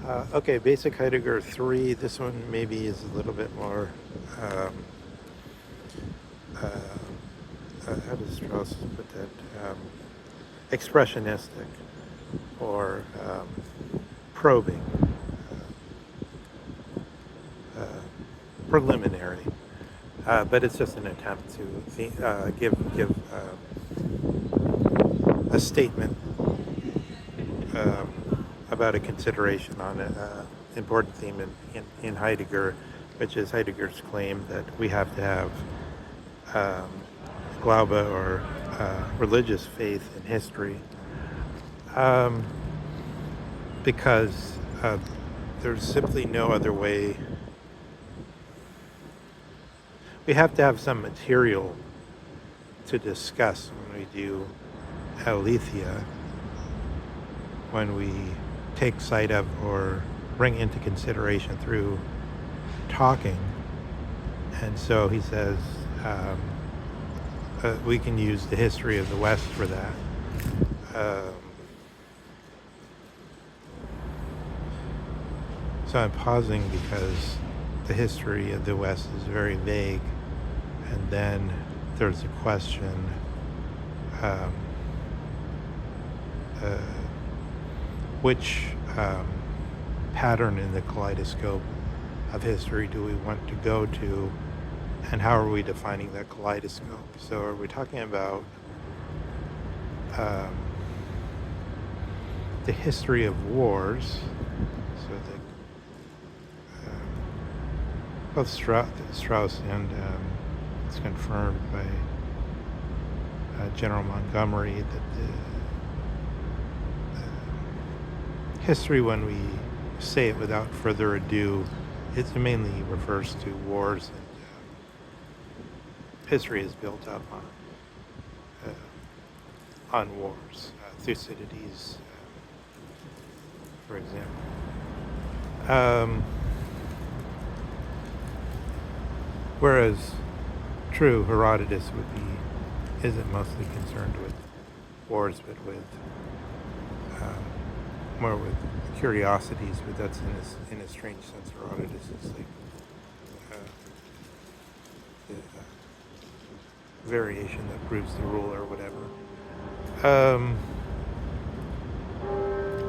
Okay, basic Heidegger 3. This one maybe is a little bit more, um, uh, how does Strauss put that? Expressionistic or probing, uh, preliminary. But it's just an attempt to give a statement about a consideration on an important theme in Heidegger, which is Heidegger's claim that we have to have um, Glaube or religious faith in history, um, because there's simply no other way. We have to have some material to discuss when we do aletheia, when we take sight of or bring into consideration through talking. And so he says we can use the history of the West for that. So I'm pausing because the history of the West is very vague. And then there's a question, which pattern in the kaleidoscope of history do we want to go to, and how are we defining that kaleidoscope? So are we talking about the history of wars? So both Strauss and it's confirmed by General Montgomery that the history, when we say it without further ado, it mainly refers to wars, and history is built up on wars. Thucydides, for example. Whereas true Herodotus isn't mostly concerned with wars, but with more with curiosities. But that's in a strange sense. Herodotus is like the variation that proves the rule or whatever.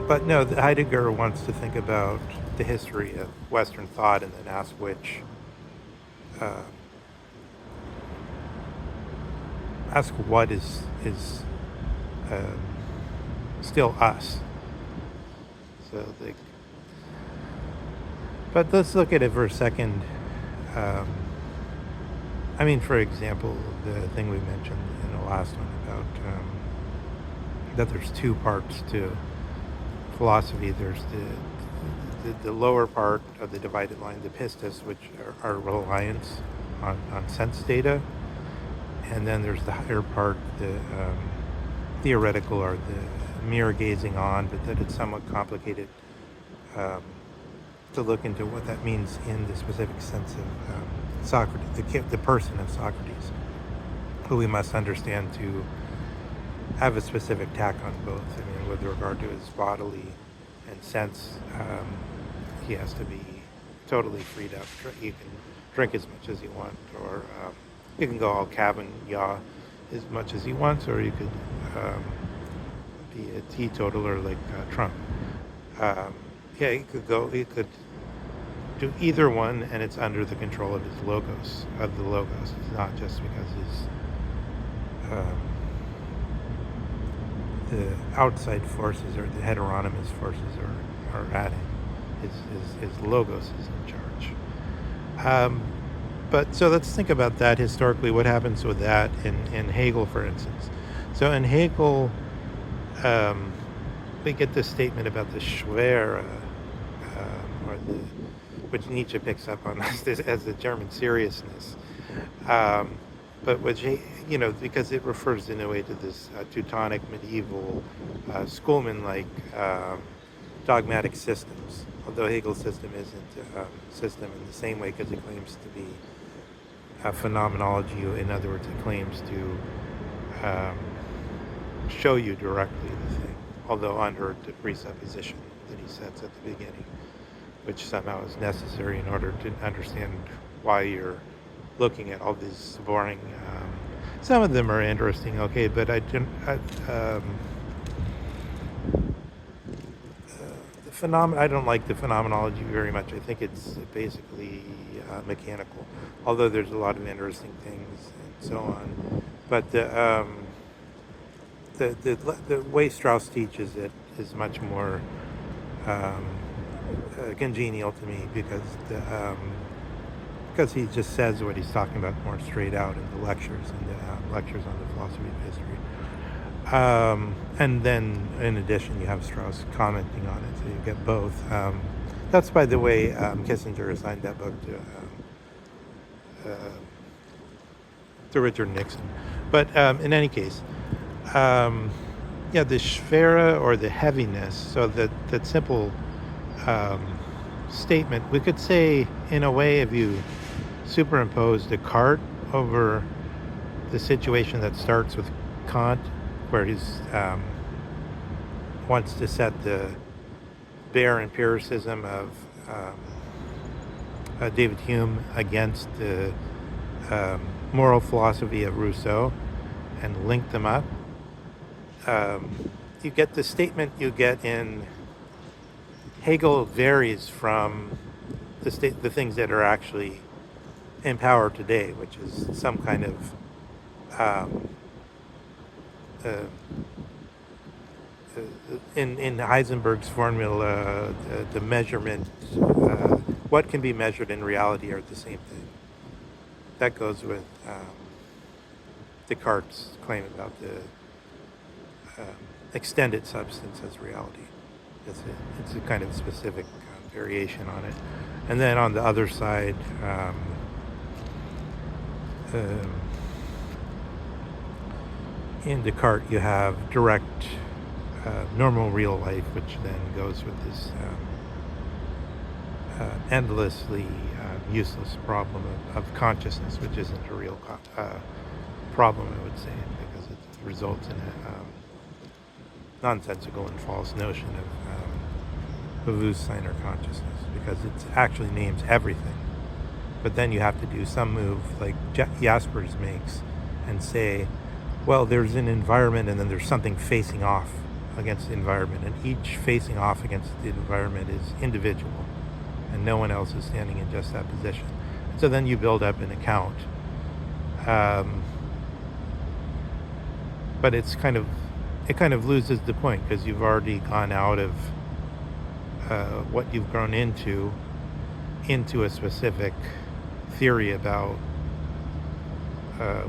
But no, Heidegger wants to think about the history of Western thought and then ask what is still us. So, but let's look at it for a second. For example, the thing we mentioned in the last one about that there's two parts to philosophy. There's the lower part of the divided line, the pistis, which are reliance on sense data. And then there's the higher part, the theoretical, or the mere gazing on, but that it's somewhat complicated to look into what that means in the specific sense of Socrates, the person of Socrates, who we must understand to have a specific tack on both. With regard to his bodily and sense, he has to be totally freed up. You can drink as much as you want, or you can go all Cavignard as much as he wants, or you could be a teetotaler like Trump. He could do either one, and it's under the control of his logos, It's not just because the outside forces or the heteronymous forces are at him. His logos is in charge. But so let's think about that historically. What happens with that in Hegel, for instance? So in Hegel, we get this statement about the Schwere, which Nietzsche picks up on as the German seriousness. But which, because it refers in a way to this Teutonic medieval schoolman-like dogmatic systems, although Hegel's system isn't a system in the same way, because it claims to be a phenomenology. In other words, it claims to show you directly the thing, although under the presupposition that he sets at the beginning, which somehow is necessary in order to understand why you're looking at all these boring. Some of them are interesting, okay, but I don't like the phenomenology very much. I think it's basically mechanical, although there's a lot of interesting things and so on. But the way Strauss teaches it is much more congenial to me because he just says what he's talking about more straight out in the lectures and the lectures on the philosophy of history. And then, in addition, you have Strauss commenting on it, so you get both. That's, by the way, Kissinger assigned that book to Richard Nixon. But in any case, the Schwere or the heaviness, so that simple statement, we could say, in a way, if you superimpose Descartes over the situation that starts with Kant, where he's wants to set the bare empiricism of David Hume against the moral philosophy of Rousseau and link them up. You get the statement you get in Hegel varies from the things that are actually in power today, which is some kind of in Heisenberg's formula, the measurement, what can be measured in reality are the same thing. That goes with Descartes' claim about the extended substance as reality. It's a kind of specific variation on it. And then on the other side, in Descartes, you have direct, normal real life, which then goes with this endlessly useless problem of consciousness, which isn't a real problem, I would say, because it results in a nonsensical and false notion of Bewusstsein or consciousness, because it actually names everything. But then you have to do some move like Jaspers makes and say, well, there's an environment and then there's something facing off against the environment, and each facing off against the environment is individual, and no one else is standing in just that position. So then you build up an account. But it kind of loses the point, because you've already gone out of what you've grown into a specific theory about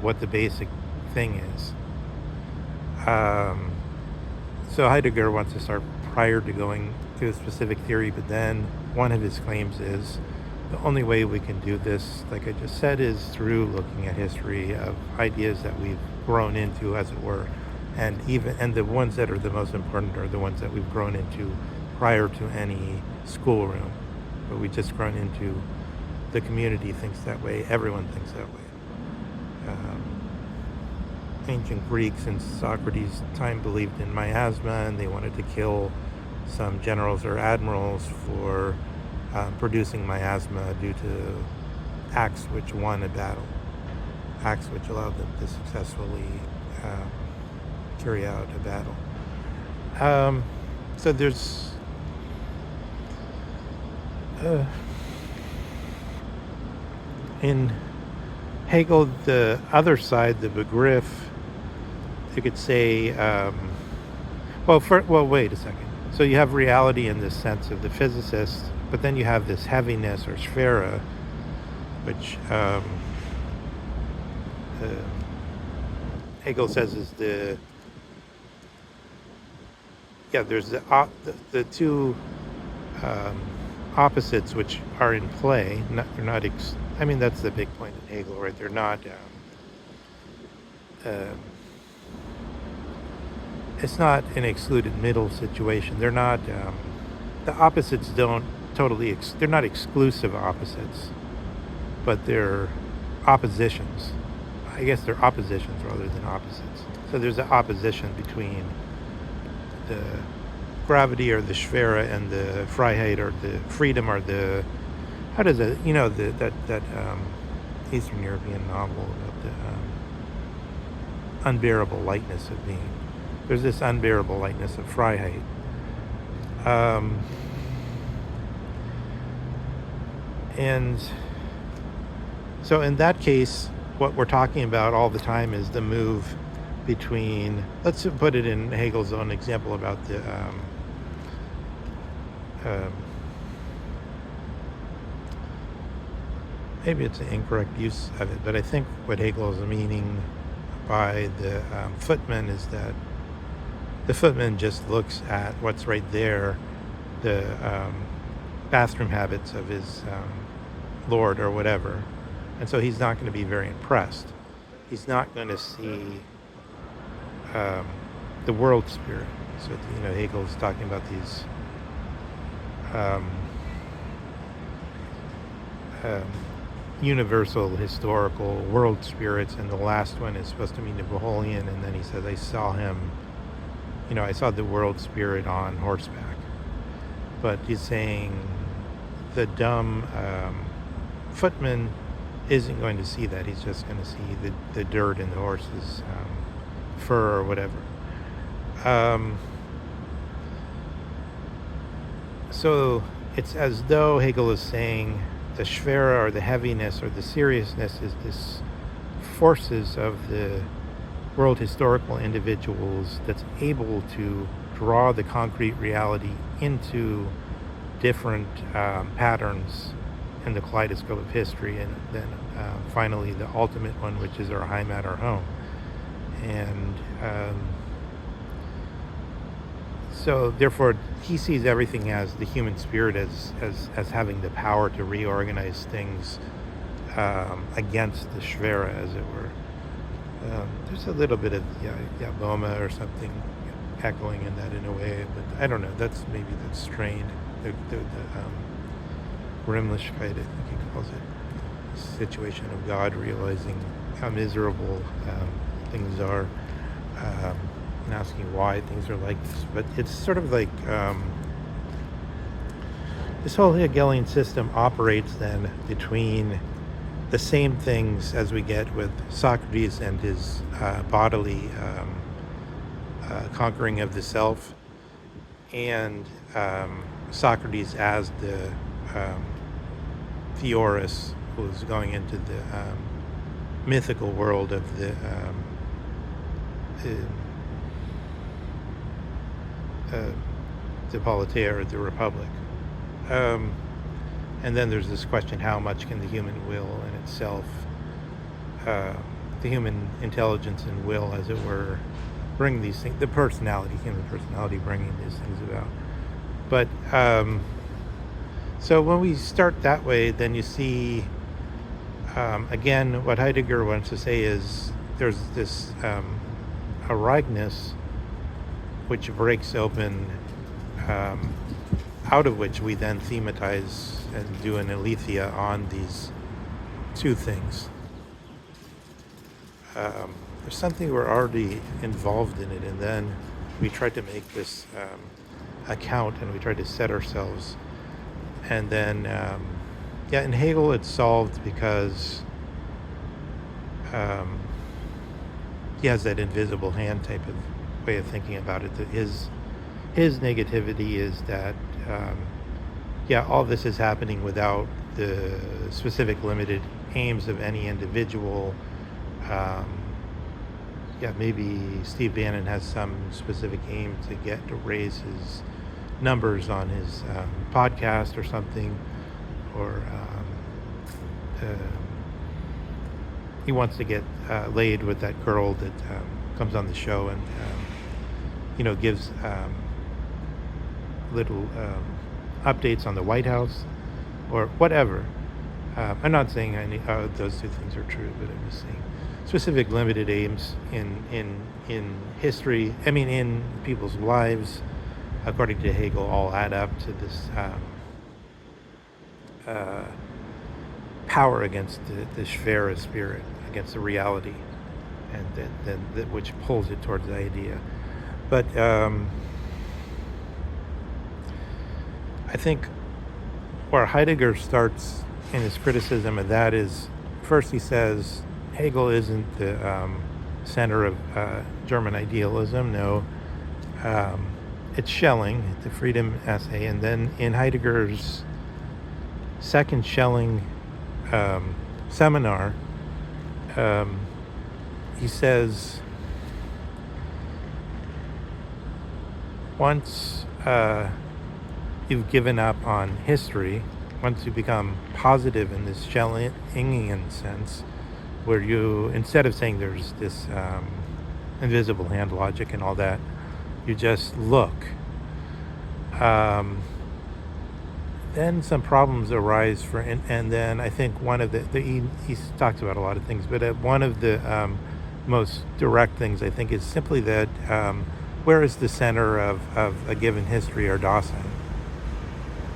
what the basic thing is. So Heidegger wants to start prior to going to a specific theory, but then one of his claims is the only way we can do this, like I just said, is through looking at history of ideas that we've grown into, as it were, and the ones that are the most important are the ones that we've grown into prior to any schoolroom, but we've just grown into. The community thinks that way. Everyone thinks that way. Ancient Greeks in Socrates' time believed in miasma, and they wanted to kill some generals or admirals for producing miasma due to acts which won a battle, acts which allowed them to successfully carry out a battle. So there's in Hegel, the other side, the Begriff, you could say, wait a second. So you have reality in this sense of the physicist, but then you have this heaviness or Schwere, which Hegel says is there's the two opposites which are in play. They're not. That's the big point in Hegel, right? They're not. It's not an excluded middle situation. They're not. The opposites don't totally. They're not exclusive opposites, but they're oppositions. I guess they're oppositions rather than opposites. So there's an opposition between the gravity or the Schwere and the Freiheit or the freedom or the, how does it, that Eastern European novel about the unbearable lightness of being. There's this unbearable lightness of Freiheit. And so in that case, what we're talking about all the time is the move between, let's put it in Hegel's own example about the maybe it's an incorrect use of it, but I think what Hegel is meaning by the footman is that the footman just looks at what's right there, the bathroom habits of his lord or whatever, and so he's not going to be very impressed. He's not going to see the world spirit. So Hegel's talking about these universal historical world spirits, and the last one is supposed to mean Napoleon, and then he says, I saw him, I saw the world spirit on horseback. But he's saying the dumb footman isn't going to see that. He's just going to see the dirt in the horse's fur or whatever. So it's as though Hegel is saying the Schwere or the heaviness or the seriousness is this forces of the world historical individuals that's able to draw the concrete reality into different patterns in the kaleidoscope of history, and then finally the ultimate one, which is our Heimat, our home. And so therefore he sees everything as the human spirit as having the power to reorganize things against the Schwere, as it were. There's a little bit of Boma or something echoing in that in a way, but I don't know, that's strained. The Grimlichkeit, I think he calls it, situation of God realizing how miserable things are, and asking why things are like this. But it's sort of like this whole Hegelian system operates then between the same things as we get with Socrates and his bodily conquering of the self, and Socrates as the theorist who's going into the mythical world of the Politeia, or the Republic. And then there's this question, how much can the human will in itself, the human intelligence and will, as it were, bring these things, the personality, human personality, bringing these things about. But so when we start that way, then you see, again, what Heidegger wants to say is there's this Ereignus which breaks open, out of which we then thematize and do an aletheia on these two things. There's something we're already involved in it, and then we try to make this account, and we try to set ourselves, and then in Hegel it's solved because he has that invisible hand type of way of thinking about it. That his negativity is that all this is happening without the specific limited aims of any individual. Maybe Steve Bannon has some specific aim to raise his numbers on his podcast or something, or he wants to get laid with that girl that comes on the show and gives little updates on the White House or whatever. I'm not saying those two things are true, but I'm just saying specific limited aims in history, in people's lives, according to Hegel, all add up to this power against the Schwere spirit, against the reality, and that which pulls it towards the idea. But I think where Heidegger starts in his criticism of that is, first he says Hegel isn't the center of German idealism. No, it's Schelling, the freedom essay. And then in Heidegger's second Schelling seminar, he says, once you've given up on history, once you become positive in this Schellingian sense, where you, instead of saying there's this invisible hand logic and all that, you just look, then some problems arise for, and then I think one of he talks about a lot of things, but one of the most direct things I think is simply that where is the center of a given history or Dasein?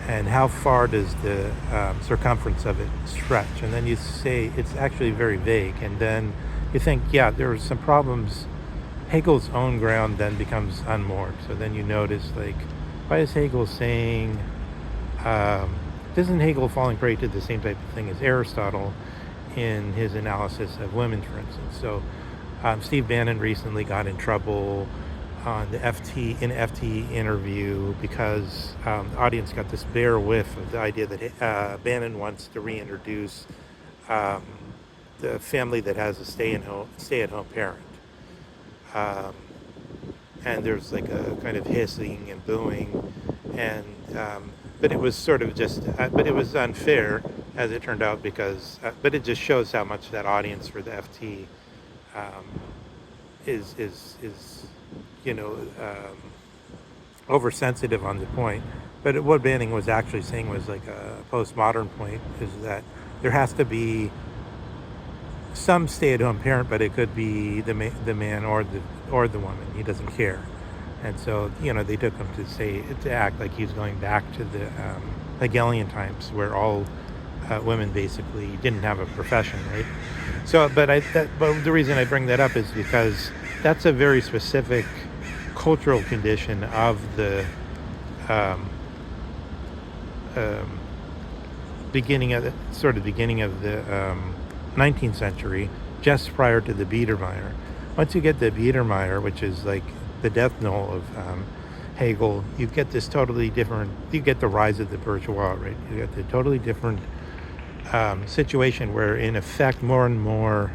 And how far does the circumference of it stretch? And then you say it's actually very vague. And then you think, yeah, there are some problems. Hegel's own ground then becomes unmoored. So then you notice, like, why is Hegel saying, isn't Hegel falling prey to the same type of thing as Aristotle in his analysis of women, for instance? So Steve Bannon recently got in trouble on the FT interview because the audience got this bare whiff of the idea that Bannon wants to reintroduce the family that has a stay-at-home parent, and there's like a kind of hissing and booing, and but it was sort of just, but it was unfair as it turned out because, but it just shows how much that audience for the FT is oversensitive on the point. But what Banning was actually saying was like a postmodern point, is that there has to be some stay-at-home parent, but it could be the man or the woman. He doesn't care. And so they took him to act like he's going back to the Hegelian times, where all women basically didn't have a profession, right? So, but the reason I bring that up is because that's a very specific cultural condition of the beginning of the 19th century, just prior to the Biedermeier. Once you get the Biedermeier, which is like the death knell of Hegel, you get this totally different, you get the rise of the bourgeois, right? You get the totally different situation where, in effect, more and more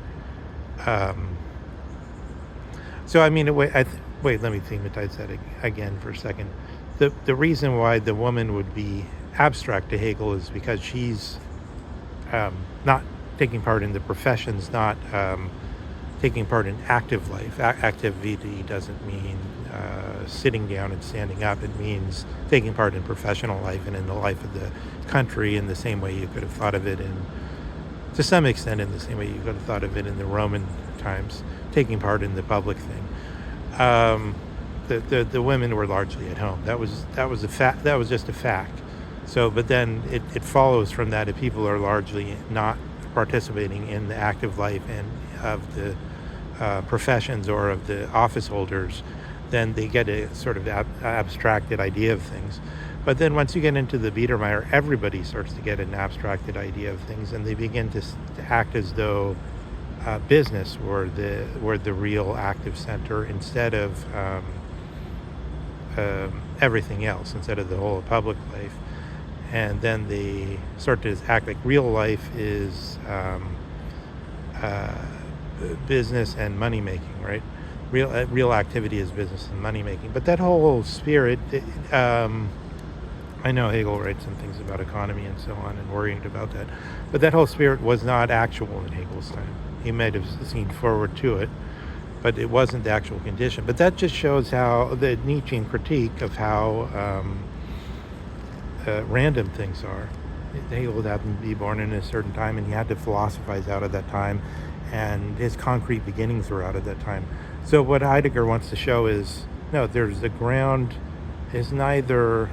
so I mean, wait, let me thematize that again for a second. The reason why the woman would be abstract to Hegel is because she's not taking part in the professions, not taking part in active life. Activity doesn't mean sitting down and standing up. It means taking part in professional life and in the life of the country in the same way you could have thought of it to some extent, in the same way you could have thought of it in the Roman times, taking part in the public thing. The women were largely at home. That was a fact. That was just a fact. So, but then it follows from that, if people are largely not participating in the active life and of the professions or of the office holders, then they get a sort of abstracted idea of things. But then once you get into the Biedermeier, everybody starts to get an abstracted idea of things, and they begin to act as though business were the real active center, instead of everything else, instead of the whole public life. And then they start to act like real life is business and money making, right? Real activity is business and money making. But that whole spirit, I know Hegel writes some things about economy and so on and worrying about that, but that whole spirit was not actual in Hegel's time. He might have seen forward to it, but it wasn't the actual condition. But that just shows how the Nietzschean critique of how random things are. Hegel happened to be born in a certain time, and he had to philosophize out of that time, and his concrete beginnings were out of that time. So what Heidegger wants to show is, no, there's the ground is neither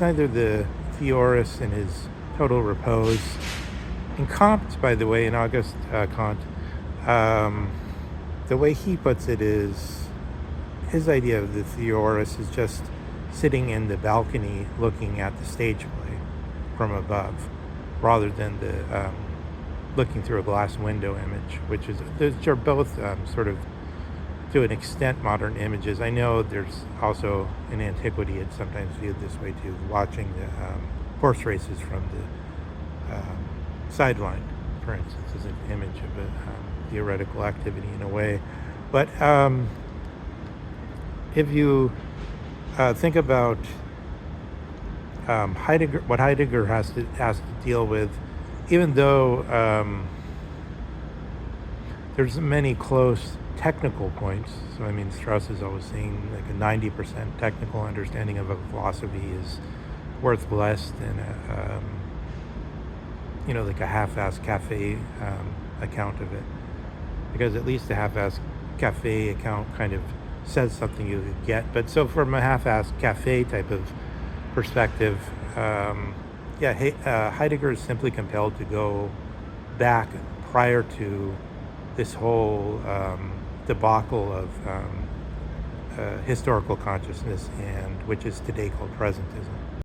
neither the theorist in his total repose. In Kant, by the way, in Auguste Kant, the way he puts it is, his idea of the theorist is just sitting in the balcony looking at the stage play from above, rather than the looking through a glass window image, which are both sort of, to an extent, modern images. I know there's also in antiquity it's sometimes viewed this way too, watching the horse races from the sideline, for instance, is an image of a theoretical activity in a way. But if you think about Heidegger, what Heidegger has to deal with, even though there's many close technical points. So I mean, Strauss is always saying like a 90% technical understanding of a philosophy is worth less than like a half-assed cafe account of it, because at least a half-assed cafe account kind of says something you could get. But so from a half-assed cafe type of perspective, Heidegger is simply compelled to go back prior to this whole debacle of historical consciousness, and which is today called presentism.